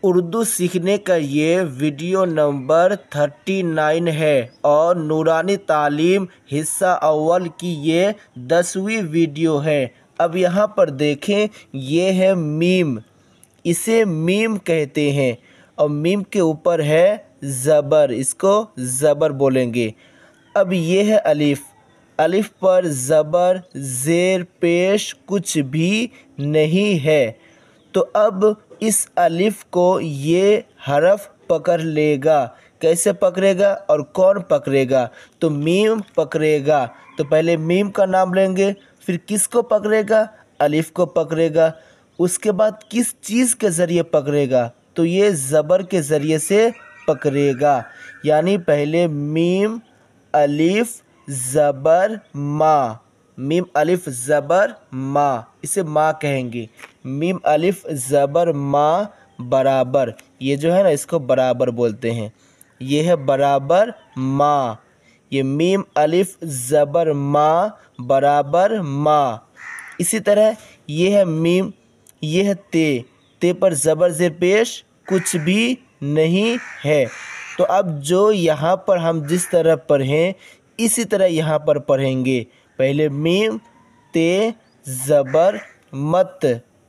उर्दू सीखने का ये वीडियो नंबर 39 है और नूरानी तालीम हिस्सा अव्वल की ये 10वीं वीडियो है। अब यहाँ पर देखें, ये है मीम। इसे मीम कहते हैं और मीम के ऊपर है ज़बर, इसको ज़बर बोलेंगे। अब ये है अलिफ। अलिफ पर ज़बर ज़ेर पेश कुछ भी नहीं है। तो अब इस अलिफ को ये हरफ पकड़ लेगा। कैसे पकड़ेगा और कौन पकड़ेगा? तो मीम पकड़ेगा। तो पहले मीम का नाम लेंगे, फिर किसको पकड़ेगा? अलिफ को पकड़ेगा। उसके बाद किस चीज़ के ज़रिए पकड़ेगा? तो ये ज़बर के ज़रिए से पकड़ेगा। यानी पहले मीम अलिफ ज़बर मा, मीम अलिफ ज़बर मा, इसे माँ कहेंगे। मीम अलिफ ज़बर माँ बराबर, ये जो है ना इसको बराबर बोलते हैं। ये है बराबर माँ। ये मीम अलिफ ज़बर माँ बराबर माँ। इसी तरह ये है मीम, ये है ते पर ज़बर ज़ेर पेश कुछ भी नहीं है। तो अब जो यहाँ पर हम जिस तरह पढ़ें इसी तरह यहाँ पर पढ़ेंगे। पहले मीम ते ज़बर मत,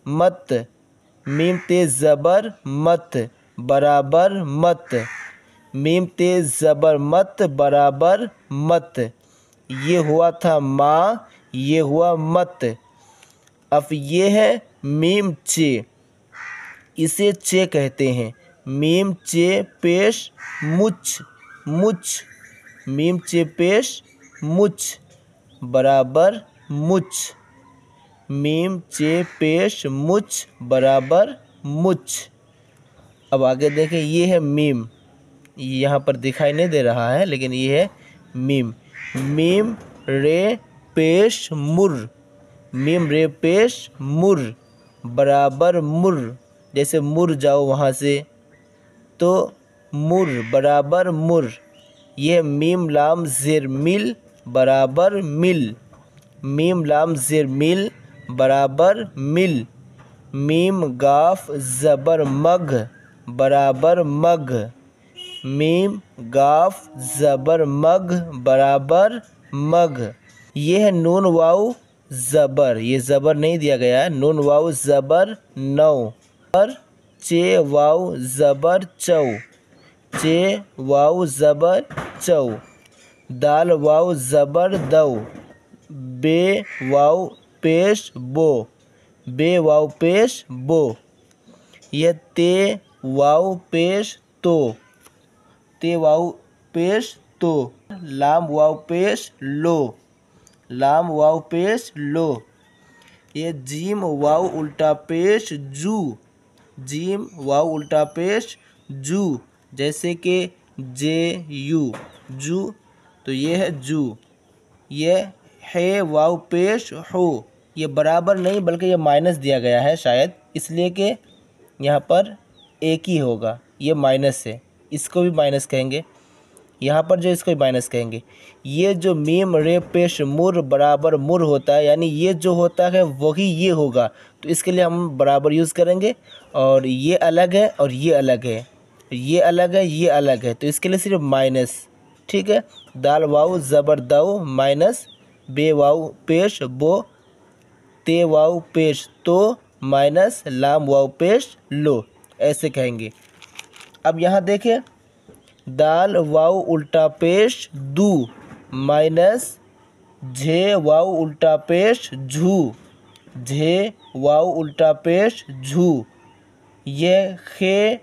मत, मीम ते ज़बर मत बराबर मत, मीम ते ज़बर मत बराबर मत। ये हुआ था माँ, ये हुआ मत। अब ये है मीम चे, इसे चे कहते हैं। मीम चे पेश मुच, मुच, मीम चे पेश मुच बराबर मुच, मीम चे पेश मुच बराबर मुच। अब आगे देखें, ये है मीम। यहाँ पर दिखाई नहीं दे रहा है लेकिन ये है मीम। मीम रे पेश मुर, मीम रे पेश मुर बराबर मुर। जैसे मुर जाओ वहाँ से, तो मुर बराबर मुर। यह मीम लाम ज़ेर मिल बराबर मिल, मीम लाम ज़ेर मिल बराबर मिल। मीम गाफ ज़बर मग बराबर मग, मीम गाफ ज़बर मग बराबर मग। ये है नून वाव ज़बर, ये ज़बर नहीं दिया गया है। नून वाव ज़बर नौ और चे वाव ज़बर चौ, चे वाव ज़बर चौ। दाल वाव ज़बर दौ, बे वाव पेश बो, बे वाव पेश बो। यह ते वाव पेश तो, ते वाव पेश तो। लाम वाव पेश लो, लाम वाव पेश लो। ये जीम वाव उल्टा पेश जू, जीम वाव उल्टा पेश जू। जैसे कि जे यू जू, तो ये है जू। ये है वाव पेश हो, ये बराबर नहीं बल्कि ये माइनस दिया गया है शायद, इसलिए कि यहाँ पर एक ही होगा। ये माइनस है, इसको भी माइनस कहेंगे। यहाँ पर जो इसको भी माइनस कहेंगे। ये जो मीम रे पेश मुर बराबर मुर होता है, यानी ये जो होता है वही ये होगा, तो इसके लिए हम बराबर यूज़ करेंगे। और ये अलग है और ये अलग है, ये अलग है, ये अलग है, तो इसके लिए सिर्फ माइनस। ठीक है। दाल वाव ज़बर दौ माइनस, बे वाव पेश बो, ते वाव पेश तो माइनस लाम वाव पेश लो, ऐसे कहेंगे। अब यहाँ देखें, दाल वाव उल्टा पेश दू माइनस झे वाव उल्टा पेश झू, झे वाव उल्टा पेश झू। ये खे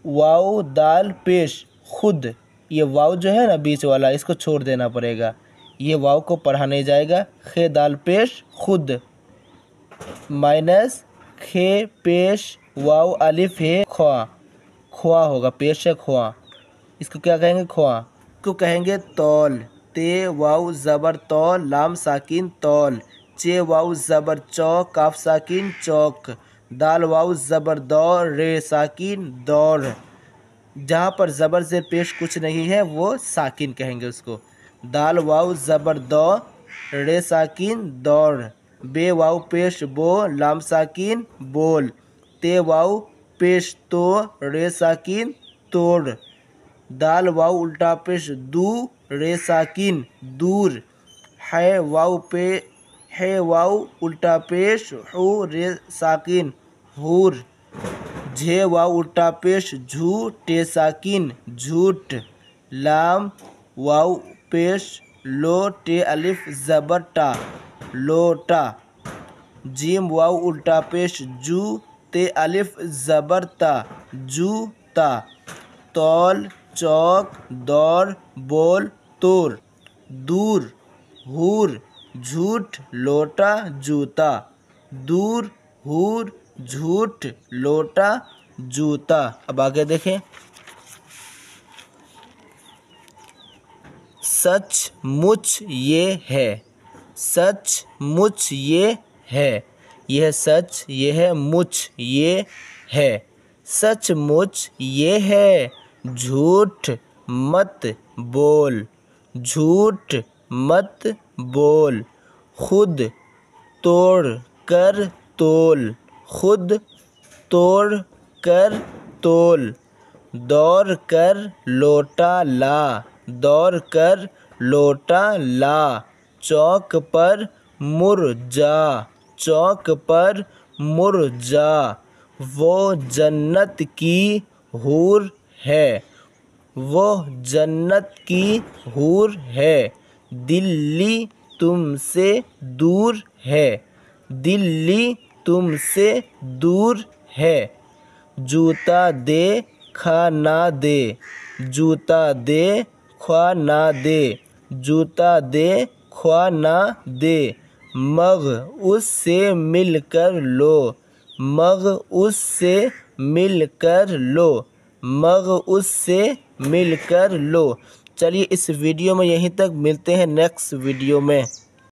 वाव दाल पेश खुद, ये वाव जो है ना बीच वाला, इसको छोड़ देना पड़ेगा। ये वाव को पढ़ा नहीं जाएगा। खे दाल पेश खुद माइनस खे पेश वाव अलिफ है ख्वा, ख्वा होगा, पेश है ख्वा, इसको क्या कहेंगे? ख्वा। इसको कहेंगे तौल। ते वाव ज़बर तौल लाम साकिन तौल, चे वाव ज़बर चौ काफ साकिन चौक, दाल वाव ज़बर दौर रे साकिन दौर। जहाँ पर ज़बर से पेश कुछ नहीं है वो साकिन कहेंगे उसको। दाल वाव ज़बर दौ रे साकिन दौर, बे वाव पेश बो लाम साकिन बोल, ते वाव पेश तो रे साकिन तोड़। दाल वाव उल्टा पेश दू रे साकिन दूर। है वाव उल्टा पेश हू रे साकिन हूर। झे वाव उल्टा पेश झू टे साकिन झूठ। लाम वाव पेश लो टे अलिफ ज़बर टा लोटा। जीम वाव उल्टा पेश जू ते अलिफ ज़बर ता जूता। तौल चौक दौड़ बोल तोर। दूर हूर झूठ लोटा जूता। दूर हूर झूठ लोटा जूता। अब आगे देखें। सचमुच ये है। सचमुच ये है। यह सच यह है मुच ये है। सचमुच ये है। झूठ मत बोल। झूठ मत बोल। खुद तोड़ कर तोल। खुद तोड़ कर तोल। दौड़ कर लोटा ला। दौड़ कर लोटा ला। चौक पर मुर्जा। चौक पर मुर्जा। वो जन्नत की हूर है। वो जन्नत की हूर है। दिल्ली तुमसे दूर है। दिल्ली तुमसे दूर है। जूता दे खा ना दे। जूता दे ख्वा ना दे। जूता दे ख्वा ना दे। मग उससे मिलकर लो। मग उससे मिलकर लो। मग उससे मिलकर लो। चलिए इस वीडियो में यहीं तक, मिलते हैं नेक्स्ट वीडियो में।